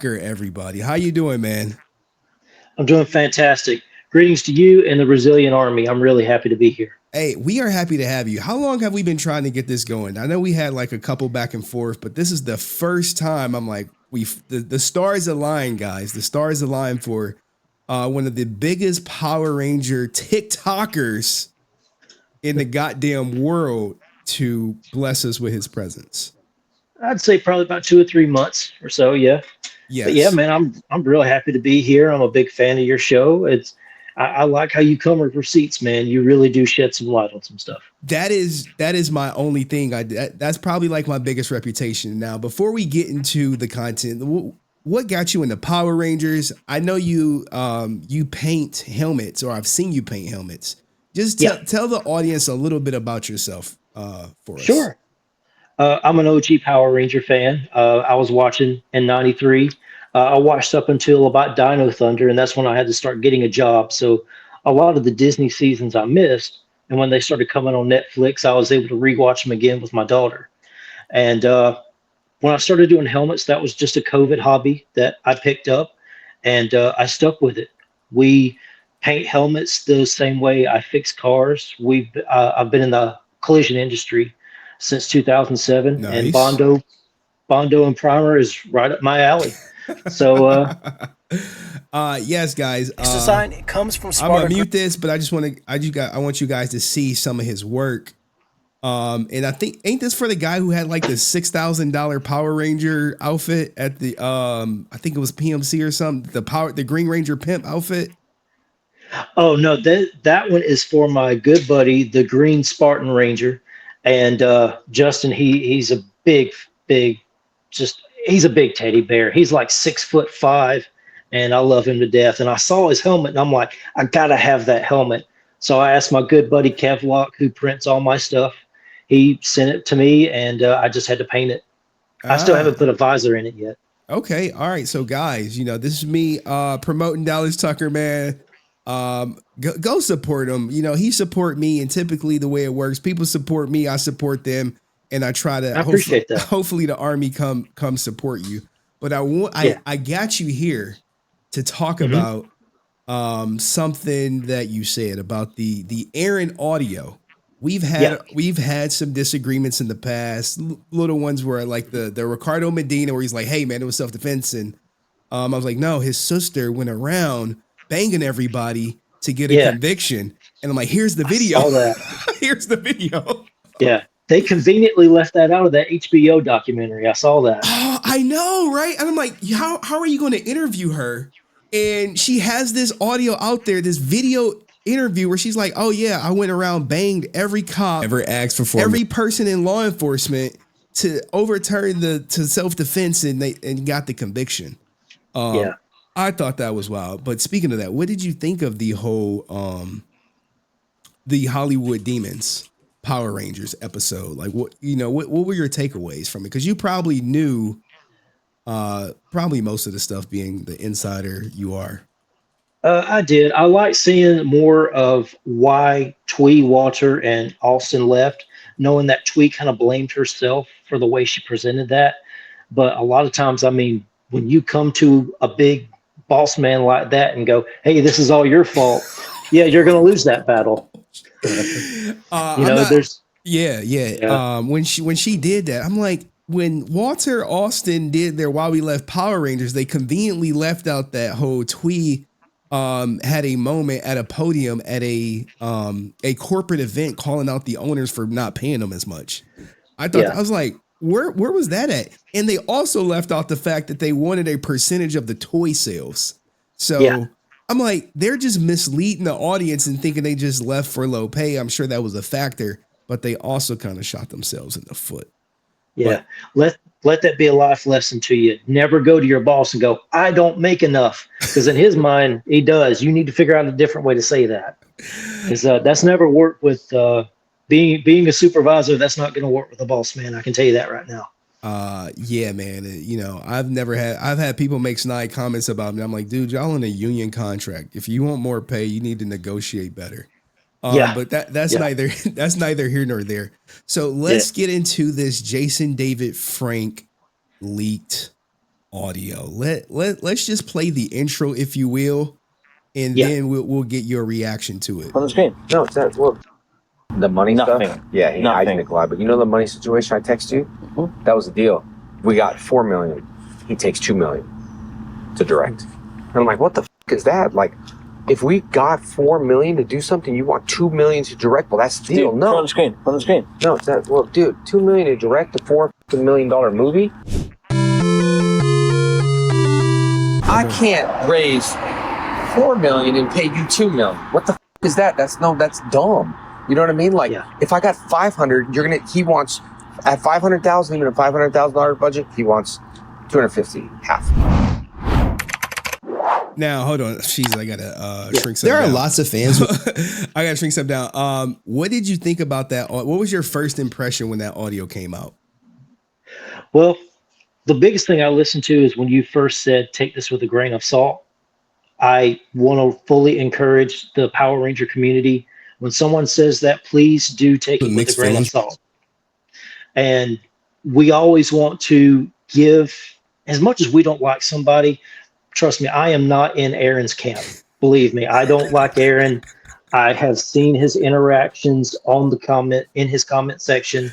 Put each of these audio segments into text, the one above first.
Tucker, everybody. How you doing, man? I'm doing fantastic. Greetings to you and the Resilient Army. I'm really happy to be here. Hey, we are happy to have you. How long have we been trying to get this going? I know we had like a couple back and forth, but this is the first time I'm like, the stars align, guys. The stars align for one of the biggest Power Ranger TikTokers in the goddamn world to bless us with his presence. I'd say probably about 2 or 3 months or so, yeah. But yeah, Yes. man, I'm real happy to be here. I'm a big fan of your show. I like how you come with receipts, man. You really do shed some light on some stuff. That is my only thing. That's probably like my biggest reputation. Now, before we get into the content, what got you into Power Rangers? I know you paint helmets, or I've seen you paint helmets. Just Yeah, tell the audience a little bit about yourself for us. sure. I'm an OG Power Ranger fan. I was watching in '93. I watched up until about Dino Thunder, and that's when I had to start getting a job. So a lot of the Disney seasons I missed, and when they started coming on Netflix, I was able to rewatch them again with my daughter. And when I started doing helmets, that was just a COVID hobby that I picked up, and I stuck with it. We paint helmets the same way I fix cars. I've been in the collision industry since 2007, and Nice. Bondo and Primer is right up my alley. So Yes, guys. next design it comes from I'm gonna Sparta. mute this, but I just want to. I want you guys to see some of his work. And I think ain't this for the guy who had like the $6,000 Power Ranger outfit at the I think it was PMC or something. The Green Ranger pimp outfit. Oh no, that one is for my good buddy, the Green Spartan Ranger, and Justin. He's a big, just he's a big teddy bear. He's like 6'5", and I love him to death. And I saw his helmet, and I'm like, I gotta have that helmet. So I asked my good buddy Kevlock, who prints all my stuff. He sent it to me, and I just had to paint it. I still haven't Ah, put a visor in it yet. okay. All right. So guys, this is me promoting Dallas Tucker, man. Go support him. He support me, and typically the way it works, people support me, I support them, and I try to I appreciate that. hopefully the army come support you. But Yeah. I got you here to talk Hmm. about something that you said about the Aaron audio. Yeah. We've had some disagreements in the past, little ones where like the Ricardo Medina where he's like, hey man, it was self defense, and I was like, no, his sister went around banging everybody to get a Yeah. conviction, and I'm like, here's the I video, saw that. here's the video. Yeah, they conveniently left that out of that HBO documentary. I saw that. Oh, I know, right? And I'm like, how are you going to interview her? And she has this audio out there, this video interview where she's like, oh yeah, I went around banged every cop, ever asked for every person in law enforcement to overturn the to self defense, and they and got the conviction. Yeah. Um, I thought that was wild. But speaking of that, what did you think of the whole the Hollywood Demons Power Rangers episode? Like what were your takeaways from it? Because you probably knew probably most of the stuff being the insider you are. I did. I like seeing more of why Twee, Walter, and Austin left, knowing that Twee kind of blamed herself for the way she presented that. But a lot of times, I mean, when you come to a big boss man like that and go, hey, this is all your fault, yeah, you're going to lose that battle. You I'm know, not. there's, Yeah, yeah. yeah, When she did that, I'm like, when Walter Austin did their While We Left Power Rangers, they conveniently left out that whole Twee had a moment at a podium at a corporate event calling out the owners for not paying them as much. I yeah, was like, where was that at? And they also left out the fact that they wanted a percentage of the toy sales. yeah. So I'm like, they're just misleading the audience and thinking they just left for low pay. I'm sure that was a factor, but they also kind of shot themselves in the foot. Yeah. But Let that be a life lesson to you. Never go to your boss and go, I don't make enough. Because in his mind, he does. You need to figure out a different way to say that. Because that's never worked with being a supervisor. That's not going to work with a boss man. I can tell you that right now. yeah, man, I've had people make snide comments about me. I'm like, dude, y'all in a union contract. If you want more pay, you need to negotiate better. Yeah. But that's Yeah. neither that's neither here nor there. So Yeah. let's get into this Jason David Frank leaked audio. Let's just play the intro, if you will, and Yeah. then we'll get your reaction to it. On the screen. No, it's not. Well, the money Nothing. stuff. Yeah, he hides Nothing. Nick a lot. But you know the money situation I text you? Mhm. That was the deal. We got $4 million. He takes $2 million to direct. And I'm like, what the fuck is that? Like, if we got $4 million to do something, you want $2 million to direct? Well, that's the deal. Dude, No, on the screen. On the screen. no, it's not. Well, dude, $2 million to direct a $4 million movie. I can't raise $4 million and pay you $2 million. What the fuck is that? That's dumb. You know what I mean? Like, Yeah. if I got 500, he wants at 500,000, even a $500,000 budget, he wants 250, half. Now, hold on. Jeez, I gotta shrink something There are down. lots of fans. I gotta shrink something down. What did you think about that? What was your first impression when that audio came out? Well, the biggest thing I listened to is when you first said, take this with a grain of salt. I want to fully encourage the Power Ranger community. When someone says that, please do take it with a Mixed grain of feelings. salt. And we always want to give, as much as we don't like somebody, trust me, I am not in Aaron's camp. Believe me, I don't like Aaron. I have seen his interactions on in his comment section.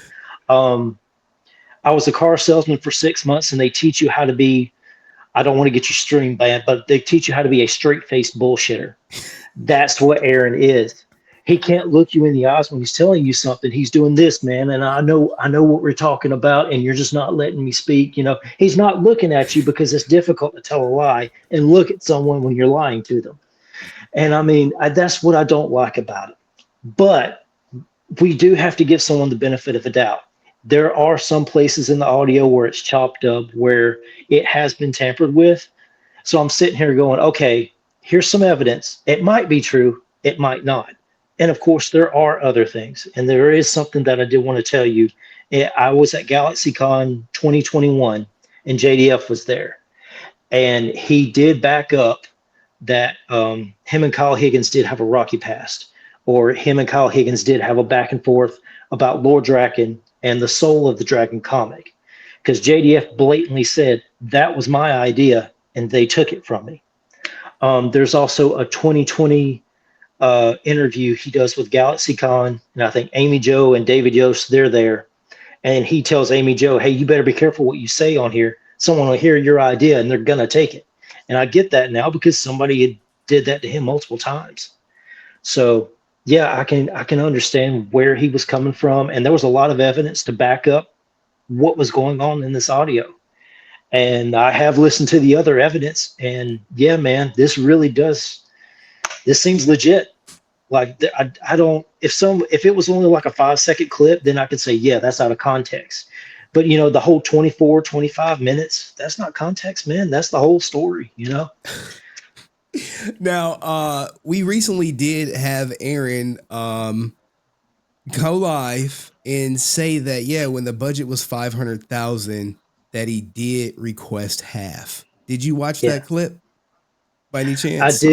I was a car salesman for 6 months, and they teach you how to be, I don't want to get you stream banned, but they teach you how to be a straight-faced bullshitter. That's what Aaron is. He can't look you in the eyes when he's telling you something. He's doing this, man, and I know what we're talking about, and you're just not letting me speak. You know, he's not looking at you because it's difficult to tell a lie and look at someone when you're lying to them. And I mean, that's what I don't like about it. But we do have to give someone the benefit of the doubt. There are some places in the audio where it's chopped up, where it has been tampered with. So I'm sitting here going, okay, here's some evidence. It might be true. It might not. And of course, there are other things. And there is something that I did want to tell you. I was at GalaxyCon 2021, and JDF was there. And he did back up that him and Kyle Higgins did have a rocky past, or him and Kyle Higgins did have a back and forth about Lord Draken and the Soul of the Dragon comic. Because JDF blatantly said, that was my idea, and they took it from me. There's also a 2020 interview he does with GalaxyCon, and I think Amy Jo and David Yost, they're there. And he tells Amy Jo, hey, you better be careful what you say on here. Someone will hear your idea, and they're going to take it. And I get that now because somebody did that to him multiple times. So, yeah, I can understand where he was coming from. And there was a lot of evidence to back up what was going on in this audio. And I have listened to the other evidence. And, yeah, man, this seems legit. Like, I don't, if it was only like a 5-second clip, then I could say, yeah, that's out of context. But, you know, the whole 24, 25 minutes, that's not context, man. That's the whole story, you know? Now, we recently did have Aaron go live and say that, yeah, when the budget was 500,000, that he did request half. Did you watch that clip by any chance?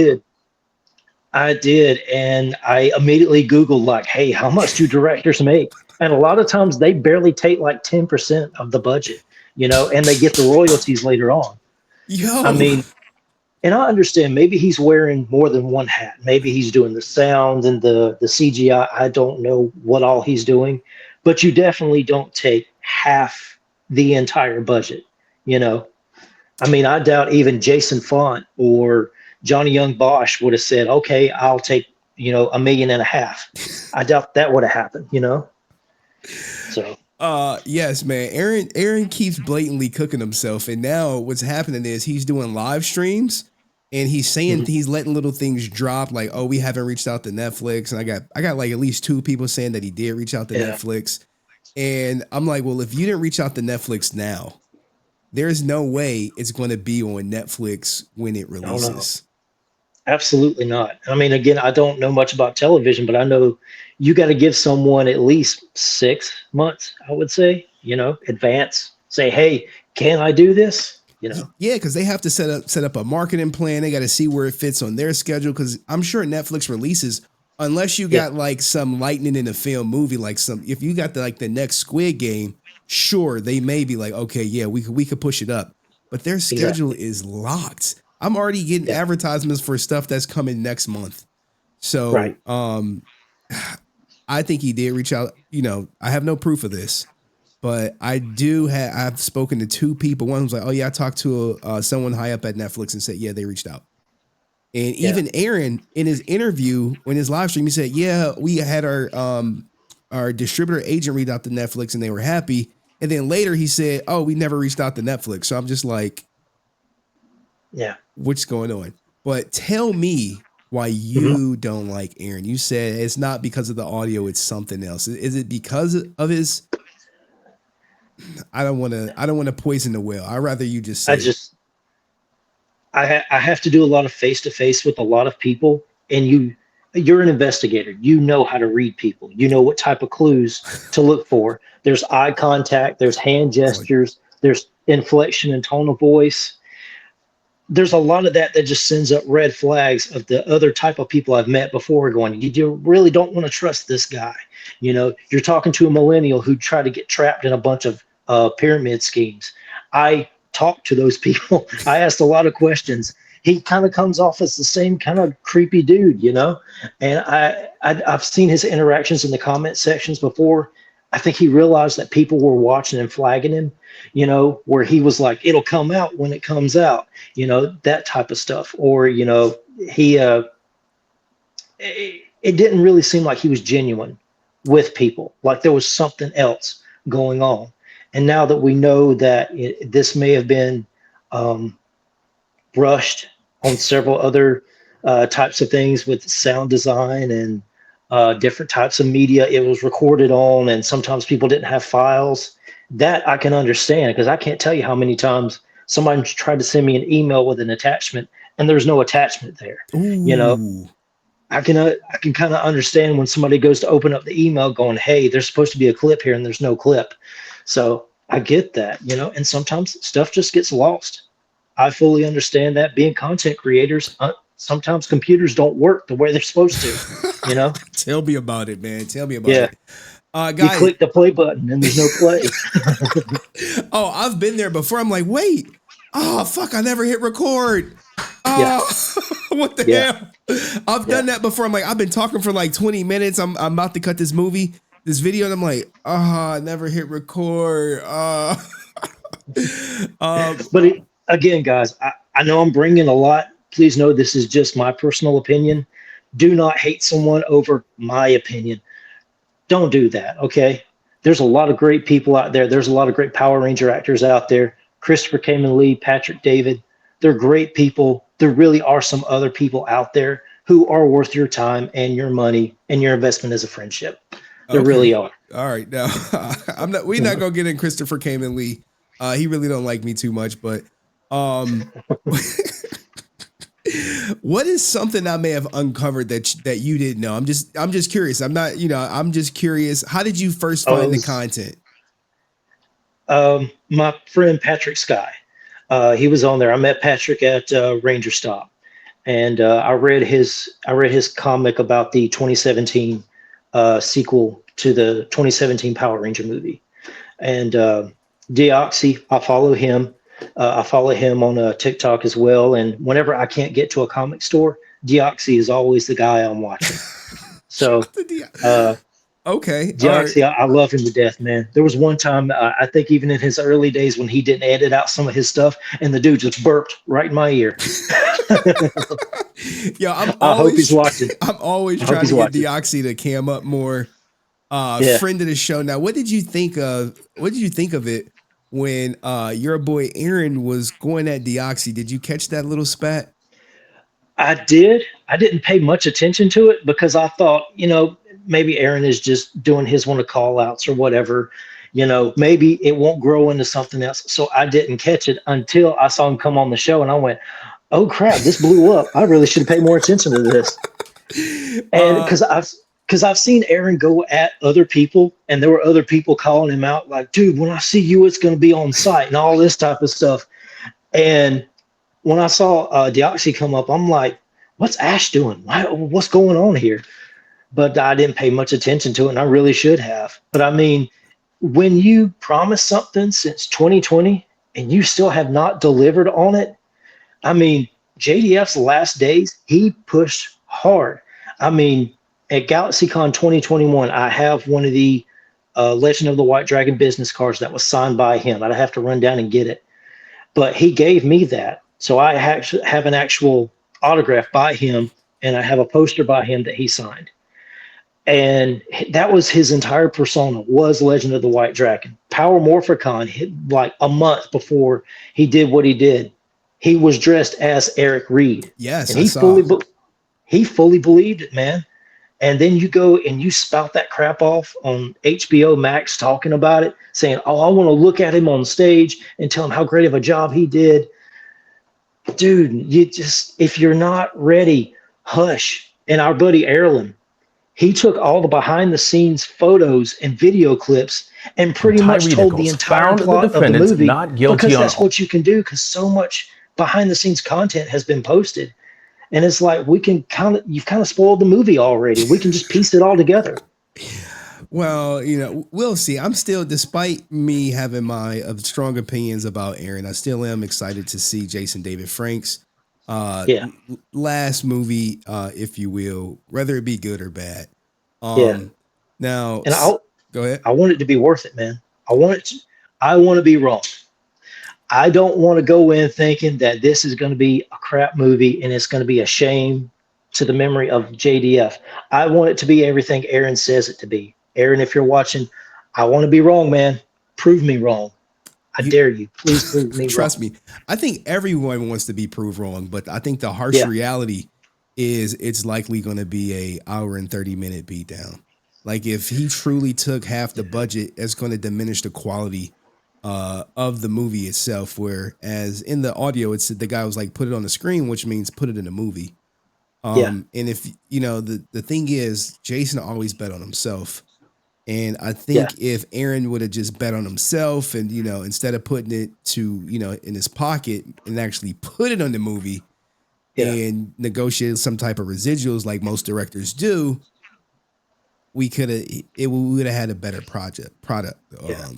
I did. And I immediately Googled, like, hey, how much do directors make? And a lot of times they barely take like 10% of the budget, you know, and they get the royalties later on. Yo. I mean, and I understand maybe he's wearing more than one hat. Maybe he's doing the sound and the CGI. I don't know what all he's doing, but you definitely don't take half the entire budget, you know? I mean, I doubt even Jason Font or Johnny Young Bosch would have said, okay, I'll take, you know, $1.5 million. I doubt that would have happened, you know? So yes, man. Aaron keeps blatantly cooking himself, and now what's happening is he's doing live streams and he's saying he's letting little things drop, like, oh, we haven't reached out to Netflix. And I got like at least 2 people saying that he did reach out to Netflix. And I'm like, well, if you didn't reach out to Netflix now, there's no way it's going to be on Netflix when it releases. Absolutely not. I mean, again, I don't know much about television, but I know you got to give someone at least 6 months, I would say, you know, advance. Say, hey, can I do this? You know? Yeah, because they have to set up a marketing plan. They got to see where it fits on their schedule. Because I'm sure Netflix releases, unless you got like some lightning in a film movie, like if you got the next Squid Game, sure, they may be like, okay, yeah, we could push it up. but their schedule is locked. I'm already getting Yeah. advertisements for stuff that's coming next month. So, Right. I think he did reach out. You know, I have no proof of this, but I've spoken to two people. One was like, "Oh yeah, I talked to someone high up at Netflix and said, yeah, they reached out." And even Aaron in his interview, when his live stream, he said, "Yeah, we had our distributor agent reach out to Netflix and they were happy." And then later he said, "Oh, we never reached out to Netflix." So I'm just like, Yeah. what's going on? But tell me why you don't like Aaron. You said it's not because of the audio, it's something else. Is it because of his? I don't want to poison the well. I'd rather you just say I have to do a lot of face to face with a lot of people, and you're an investigator. You know how to read people. You know what type of clues to look for. There's eye contact, there's hand gestures, there's inflection and tone of voice. There's a lot of that just sends up red flags of the other type of people I've met before going, you really don't want to trust this guy. You know, you're talking to a millennial who tried to get trapped in a bunch of pyramid schemes. I talked to those people. I asked a lot of questions. He kind of comes off as the same kind of creepy dude, you know, and I've seen his interactions in the comment sections before. I think he realized that people were watching and flagging him, you know, where he was like, it'll come out when it comes out, you know, that type of stuff. Or, you know, it didn't really seem like he was genuine with people, like there was something else going on. And now that we know that this may have been brushed on several other types of things with sound design and different types of media it was recorded on, and sometimes people didn't have files, that I can understand, because I can't tell you how many times somebody tried to send me an email with an attachment and there's no attachment there. Ooh. You know, I can kind of understand when somebody goes to open up the email going, hey, there's supposed to be a clip here and there's no clip. So I get that, you know, and sometimes stuff just gets lost. I fully understand that. Being content creators, sometimes computers don't work the way they're supposed to, you know? Tell me about it, man. Tell me about it. Guys, you click the play button and there's no play. Oh, I've been there before. I'm like, wait, oh, fuck, I never hit record. Oh, what the hell? I've done that before. I'm like, I've been talking for like 20 minutes. I'm about to cut this video, and I'm like, I never hit record. But again, guys, I know I'm bringing a lot. Please know this is just my personal opinion. Do not hate someone over my opinion. Don't do that, okay? There's a lot of great people out there. There's a lot of great Power Ranger actors out there. Christopher Kamen Lee, Patrick David, they're great people. There really are some other people out there who are worth your time and your money and your investment as a friendship. There really are. All right, now we're not gonna get in Christopher Kamen Lee. He really don't like me too much, but what is something I may have uncovered that you didn't know? I'm just curious. I'm just curious. How did you first find the content? My friend Patrick Sky, he was on there. I met Patrick at Ranger Stop, and I read his comic about the 2017 sequel to the 2017 Power Ranger movie. And Deoxy, I follow him. I follow him on TikTok as well. And whenever I can't get to a comic store, Deoxy is always the guy I'm watching. So, okay. Deoxy, right. I love him to death, man. There was one time, I think even in his early days when he didn't edit out some of his stuff, and the dude just burped right in my ear. Yo, I hope he's watching. I'm always trying to get Deoxy to cam up more. Friend of the show. Now, what did you think of it when your boy Aaron was going at Deoxy? Did you catch that little spat? I did. I didn't pay much attention to it because I thought, maybe Aaron is just doing his one of call outs or whatever. Maybe it won't grow into something else. So I didn't catch it until I saw him come on the show, and I went, oh crap, this blew up. I really should have paid more attention to this. And because I've seen Aaron go at other people, and there were other people calling him out like, dude, when I see you, it's going to be on site and all this type of stuff. And when I saw Deoxy come up, I'm like, what's Ash doing? What's going on here? But I didn't pay much attention to it, and I really should have. But I mean, when you promise something since 2020 and you still have not delivered on it. I mean, JDF's last days, he pushed hard. I mean, at GalaxyCon 2021, I have one of the Legend of the White Dragon business cards that was signed by him. I'd have to run down and get it. But he gave me that. So I have an actual autograph by him, and I have a poster by him that he signed. And that was his entire persona, was Legend of the White Dragon. Power Morphicon hit like a month before he did what he did. He was dressed as Eric Reed. Yes, and I saw. He fully believed it, man. And then you go and you spout that crap off on HBO Max talking about it, saying, "Oh, I want to look at him on stage and tell him how great of a job he did." Dude, if you're not ready, hush. And our buddy Erlen, he took all the behind the scenes photos and video clips and pretty much told the entire plot of the movie, because that's what you can do, because so much behind the scenes content has been posted. And it's like, you've kind of spoiled the movie already. We can just piece it all together. Well, we'll see. I'm still, despite me having my strong opinions about Aaron, I still am excited to see Jason David Frank's last movie, if you will, whether it be good or bad. Now, and go ahead. I want it to be worth it, man. I want to be wrong. I don't want to go in thinking that this is going to be a crap movie and it's going to be a shame to the memory of JDF. I want it to be everything Aaron says it to be. Aaron, if you're watching, I want to be wrong, man. Prove me wrong. I dare you. Please prove me wrong. Trust me. I think everyone wants to be proved wrong, but I think the harsh reality is it's likely going to be a hour and 30-minute beatdown. Like, if he truly took half the budget, it's going to diminish the quality of the movie itself, whereas in the audio, it's the guy was like, put it on the screen, which means put it in a movie. And if, the thing is, Jason always bet on himself. And I think if Aaron would have just bet on himself and, instead of putting it to, in his pocket and actually put it on the movie and negotiated some type of residuals like most directors do, we would have had a better product.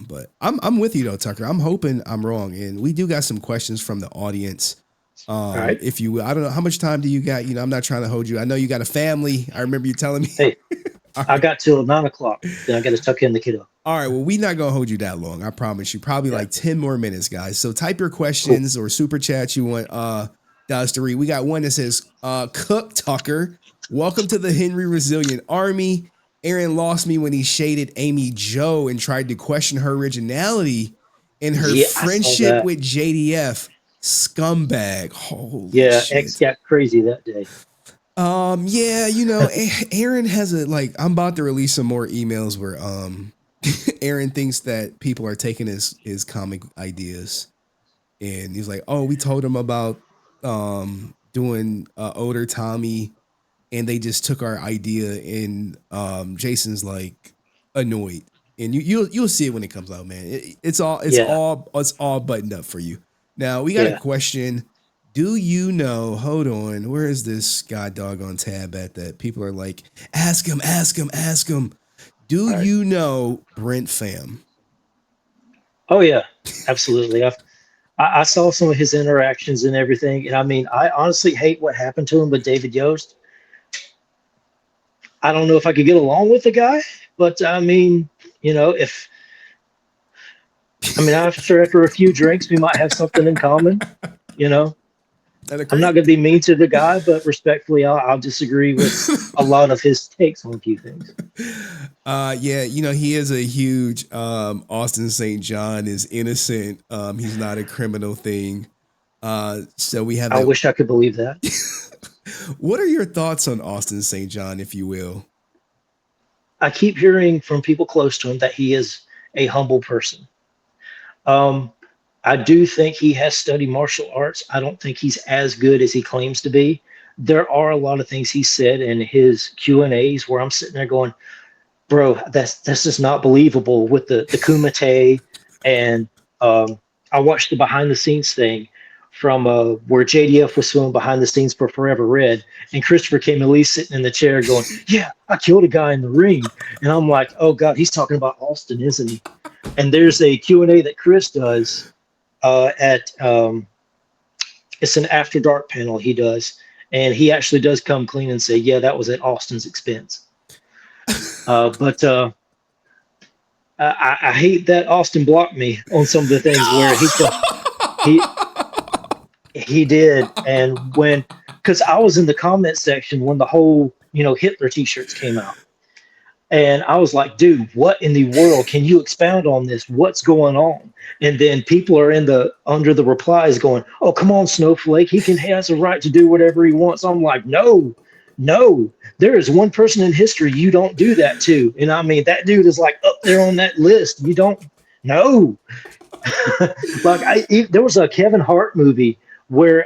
But I'm with you though, Tucker. I'm hoping I'm wrong. And we do got some questions from the audience. Right. If you will, I don't know, how much time do you got? I'm not trying to hold you. I know you got a family. I remember you telling me. Hey, I got till 9:00. Then I got to tuck in the kiddo. All right. Well, we're not going to hold you that long. I promise you. Probably like 10 more minutes, guys. So type your questions or super chats you want us to read. We got one that says, Cook Tucker, welcome to the Henry Resilient Army. Aaron lost me when he shaded Amy Jo and tried to question her originality and her friendship with JDF. Scumbag. Holy shit. X got crazy that day. Aaron has I'm about to release some more emails where Aaron thinks that people are taking his comic ideas, and he's like, oh, we told him about doing older Tommy, and they just took our idea, and Jason's like annoyed, and you'll see it when it comes out, man. It's all buttoned up for you. Now we got a question. Do you know, hold on, where is this god doggone tab at that people are like, ask him. Do you know Brent Pham? Oh yeah, absolutely. I saw some of his interactions and everything. And I mean, I honestly hate what happened to him with David Yost. I don't know if I could get along with the guy, but I mean, after a few drinks, we might have something in common, I'm not going to be mean to the guy, but respectfully, I'll disagree with a lot of his takes on a few things. He is a huge Austin St. John is innocent. He's not a criminal thing. So we have. I wish I could believe that. What are your thoughts on Austin St. John, if you will? I keep hearing from people close to him that he is a humble person. I do think he has studied martial arts. I don't think he's as good as he claims to be. There are a lot of things he said in his Q&As where I'm sitting there going, bro, that's just not believable with the kumite. And I watched the behind the scenes thing from where JDF was filming behind the scenes for Forever Red, and Christopher Camille sitting in the chair going, yeah, I killed a guy in the ring. And I'm like, oh God, he's talking about Austin, isn't he? And there's a Q&A that Chris does at it's an after dark panel he does, and he actually does come clean and say, yeah, that was at Austin's expense. But I hate that Austin blocked me on some of the things where he he did, and when because I was in the comment section when the whole Hitler T-shirts came out. And I was like, dude, what in the world? Can you expound on this? What's going on? And then people are under the replies going, oh, come on, Snowflake. He has a right to do whatever he wants. I'm like, no, there is one person in history you don't do that to. And I mean, that dude is like up there on that list. You don't know. There was a Kevin Hart movie where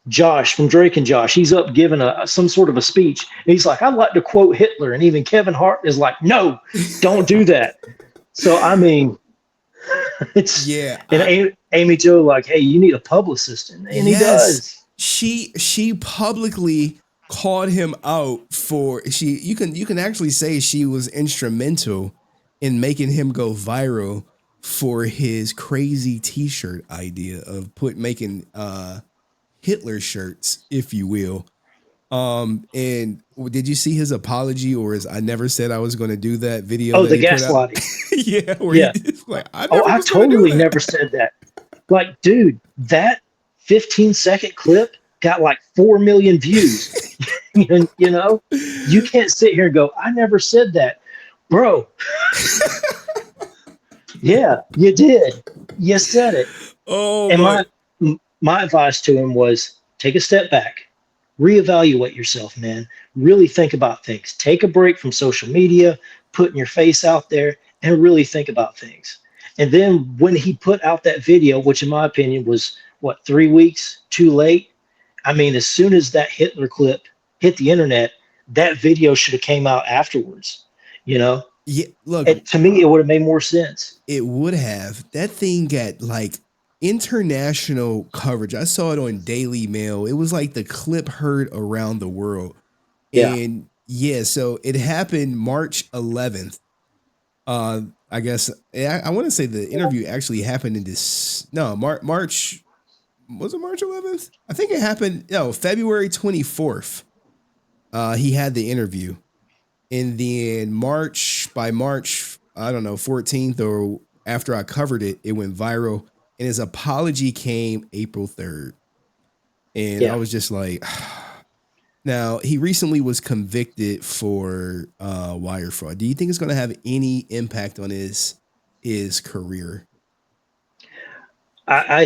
Josh from Drake and Josh, he's up giving some sort of a speech, and he's like, I'd like to quote Hitler, and even Kevin Hart is like, no, don't do that. So I mean, it's and Amy Jo like, hey, you need a publicist, and he does. She publicly called him out for you can actually say she was instrumental in making him go viral for his crazy T-shirt idea of making Hitler shirts, if you will. And did you see his apology or his I never said I was going to do that video? Oh, the gaslighting. yeah. He's like, I totally never said that. Like, dude, that 15-second clip got like 4 million views. You can't sit here and go, I never said that. Bro. Yeah, you did. You said it. Oh, and my advice to him was take a step back, reevaluate yourself, man. Really think about things. Take a break from social media, putting your face out there, and really think about things. And then when he put out that video, which in my opinion was 3 weeks too late. I mean, as soon as that Hitler clip hit the internet, that video should have came out afterwards. Yeah, look. To me, it would have made more sense. It would have. That thing got like international coverage. I saw it on Daily Mail. It was like the clip heard around the world. Yeah. And so it happened March 11th. I guess I want to say the interview actually happened in March. Was it March 11th? I think it happened. No, February 24th. He had the interview. And then by March, I don't know, 14th or after I covered it, it went viral. And his apology came April 3rd. And I was just like, now he recently was convicted for wire fraud. Do you think it's going to have any impact on his career? I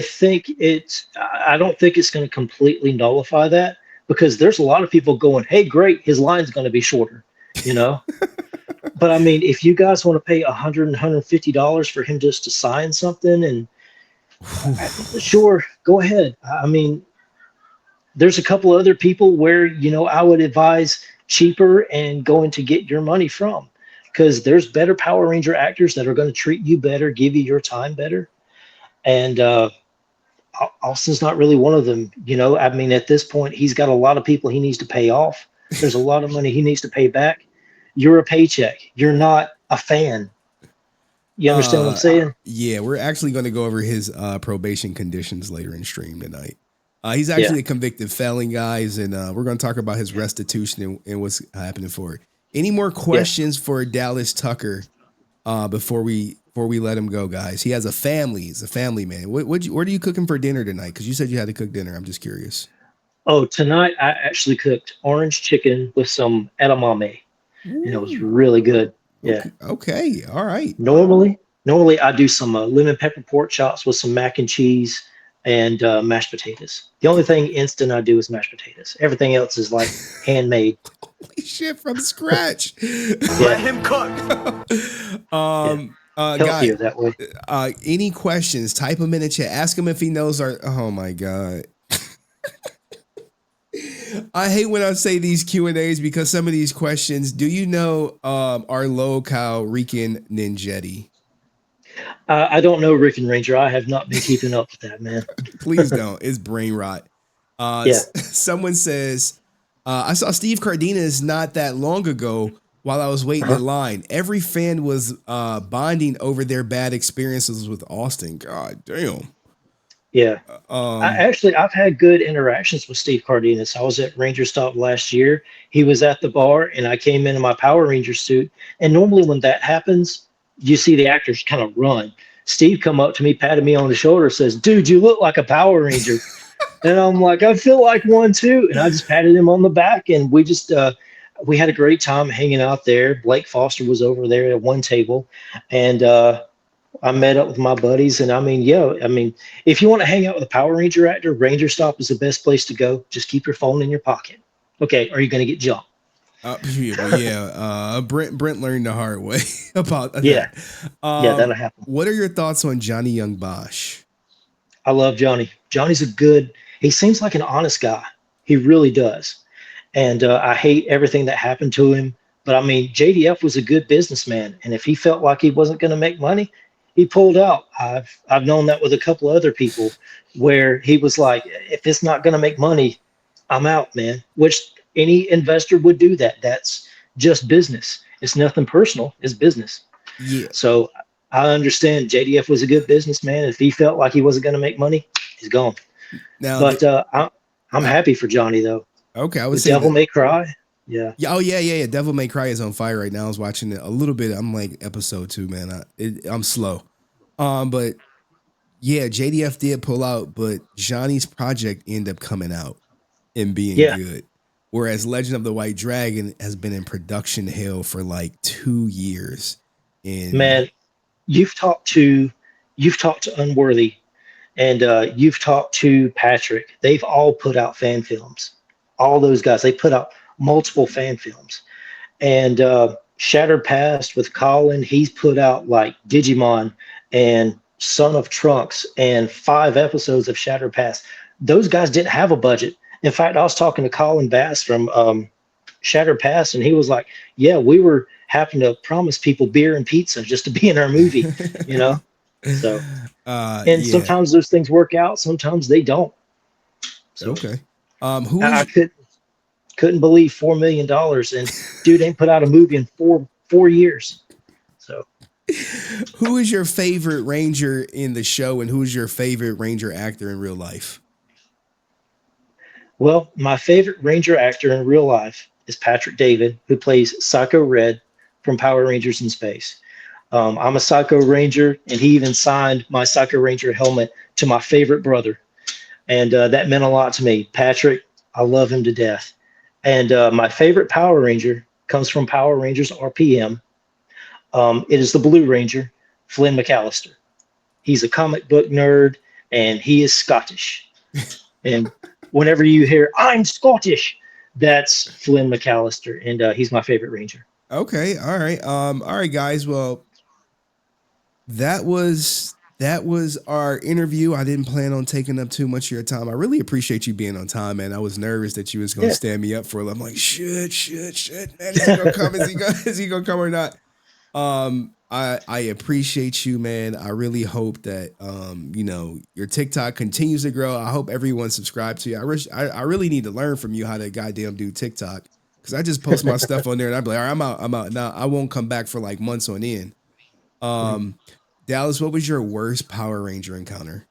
don't think it's going to completely nullify that, because there's a lot of people going, hey, great, his line's going to be shorter, But I mean, if you guys want to pay $100 and $150 for him just to sign something, and sure, go ahead. I mean, there's a couple other people where, I would advise cheaper and going to get your money from, because there's better Power Ranger actors that are going to treat you better, give you your time better. And Austin's not really one of them. I mean, at this point, he's got a lot of people he needs to pay off. There's a lot of money he needs to pay back. You're a paycheck. You're not a fan. You understand what I'm saying? Yeah, we're actually going to go over his probation conditions later in stream tonight. He's actually a convicted felon, guys, and we're going to talk about his restitution and what's happening for it. Any more questions for Dallas Tucker before we let him go, guys? He has a family. He's a family man. What are you cooking for dinner tonight? Because you said you had to cook dinner. I'm just curious. Oh, tonight I actually cooked orange chicken with some edamame, and it was really good. Yeah. Okay. All right. Normally I do some lemon pepper pork chops with some mac and cheese and mashed potatoes. The only thing instant I do is mashed potatoes. Everything else is like handmade. Holy shit, from scratch. Let him cook. Guys, that way. Any questions? Type them in the chat. Ask him if he knows our. Oh my god. I hate when I say these Q&As because some of these questions. Do you know our low-cow Rican Ninjetti? I don't know Rican Ranger. I have not been keeping up with that, man. Please don't. It's brain rot. Someone says, I saw Steve Cardenas not that long ago while I was waiting in line. Every fan was bonding over their bad experiences with Austin. God damn. Yeah. Um, I've had good interactions with Steve Cardenas. I was at Ranger Stop last year. He was at the bar, and I came in my Power Ranger suit. And normally, when that happens, you see the actors kind of run. Steve come up to me, patted me on the shoulder, says, "Dude, you look like a Power Ranger." And I'm like, "I feel like one too." And I just patted him on the back, and we had a great time hanging out there. Blake Foster was over there at one table, and I met up with my buddies, and if you want to hang out with a Power Ranger actor, Ranger Stop is the best place to go. Just keep your phone in your pocket. Okay, are you going to get jumped? Brent learned the hard way about Yeah, that. yeah, that'll happen. What are your thoughts on Johnny Young Bosch? I love Johnny. He seems like an honest guy. He really does. And I hate everything that happened to him. But I mean, JDF was a good businessman, and if he felt like he wasn't going to make money, he pulled out. I've known that with a couple other people, where he was like, if it's not going to make money, I'm out, man. Which any investor would do that. That's just business. It's nothing personal. It's business. Yeah. So I understand JDF was a good businessman. If he felt like he wasn't going to make money, he's gone. Now, But I'm happy for Johnny though. okay, I would The say Devil that. May Cry. Yeah. Yeah, oh yeah. Devil May Cry is on fire right now. I was watching it a little bit. I'm like episode 2, man. I'm slow. But yeah, JDF did pull out, but Johnny's project ended up coming out and being Yeah. good. Whereas Legend of the White Dragon has been in production hell for like 2 years. And Man, you've talked to Unworthy, and you've talked to Patrick. They've all put out fan films. All those guys, they put out multiple fan films. And Shattered Past with Colin, he's put out like Digimon and Son of Trunks and 5 episodes of Shattered Past. Those guys didn't have a budget. In fact, I was talking to Colin Bass from Shattered Past, and he was like, "Yeah, we were having to promise people beer and pizza just to be in our movie, you know." So, and yeah. sometimes those things work out, sometimes they don't. So, Okay. Who I is couldn't believe $4 million, and dude ain't put out a movie in four years. So, who is your favorite Ranger in the show, and who is your favorite Ranger actor in real life? well, my favorite Ranger actor in real life is Patrick David, who plays Psycho Red from Power Rangers in Space. I'm a Psycho Ranger, and he even signed my Psycho Ranger helmet to my favorite brother. And that meant a lot to me. Patrick, I love him to death. And my favorite Power Ranger comes from Power Rangers RPM. It is the Blue Ranger, Flynn McAllister. He's a comic book nerd, and he is Scottish. And whenever you hear, "I'm Scottish," that's Flynn McAllister, and he's my favorite Ranger. Okay, all right. All right, guys. Well, that was our interview. I didn't plan on taking up too much of your time. I really appreciate you being on time, man. I was nervous that you was gonna Yeah. stand me up for it. I'm like, shit, man. Is he gonna come? Is he gonna come or not? I appreciate you, man. I really hope that your TikTok continues to grow. I hope everyone subscribed to you. I really need to learn from you how to goddamn do TikTok, because I just post my stuff on there and I'd be like, all right, I'm out. Now I won't come back for like months on end. Dallas, what was your worst Power Ranger encounter?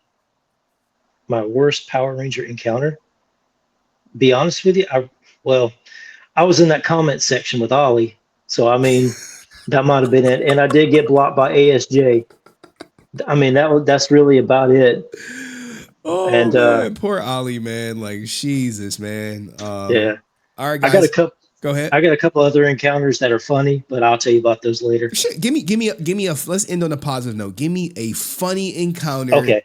My worst Power Ranger encounter? Be honest with you, I was in that comment section with Ollie, so I mean, that might have been it. And I did get blocked by ASJ. I mean, that's really about it. Oh And man, poor Ollie, man. Like Jesus, man. yeah, All right, I got guys. a couple. Go ahead. I got a couple other encounters that are funny, but I'll tell you about those later. Shit, give me a. Let's end on a positive note. Give me a funny encounter. Okay.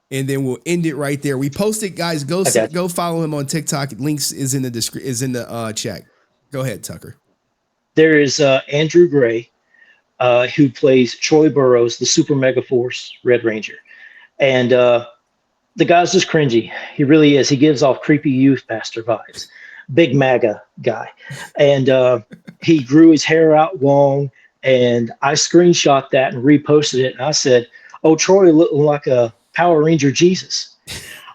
And then we'll end it right there. We posted, guys. Go follow him on TikTok. Links is in the chat. Go ahead, Tucker. There is Andrew Gray, who plays Troy Burrows, the Super Mega Force Red Ranger, and the guy's just cringy. He really is. He gives off creepy youth pastor vibes. Big MAGA guy, and he grew his hair out long. And I screenshot that and reposted it. And I said, "Oh, Troy looking like a Power Ranger Jesus."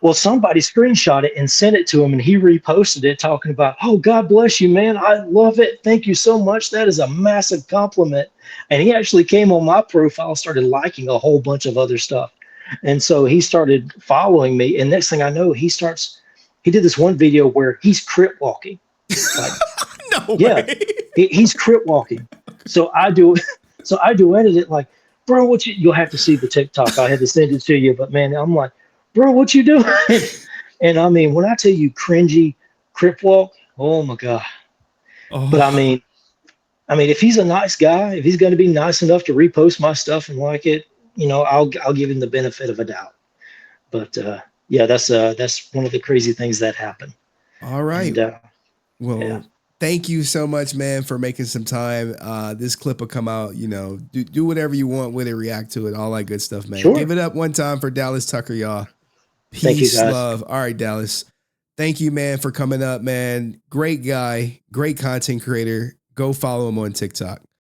Well, somebody screenshot it and sent it to him, and he reposted it talking about, "Oh, God bless you, man. I love it. Thank you so much. That is a massive compliment." And he actually came on my profile, started liking a whole bunch of other stuff. And so he started following me. And next thing I know, he did this one video where he's crip walking. Like, No yeah, way. he's crip walking. So I duetted it like, bro, you'll have to see the TikTok. I had to send it to you, but man, I'm like, bro, what you doing? And I mean, when I tell you cringy crip walk, oh my God. But Oh, I mean, if he's a nice guy, if he's going to be nice enough to repost my stuff and like it, I'll give him the benefit of a doubt. But yeah, that's one of the crazy things that happened. all right. And yeah, Well, thank you so much, man, for making some time. This clip will come out, do whatever you want with it, react to it, all that good stuff, man. sure. Give it up one time for Dallas Tucker, y'all. Thank you, Peace, guys. love. All right, Dallas. Thank you, man, for coming up, man. Great guy, great content creator. Go follow him on TikTok.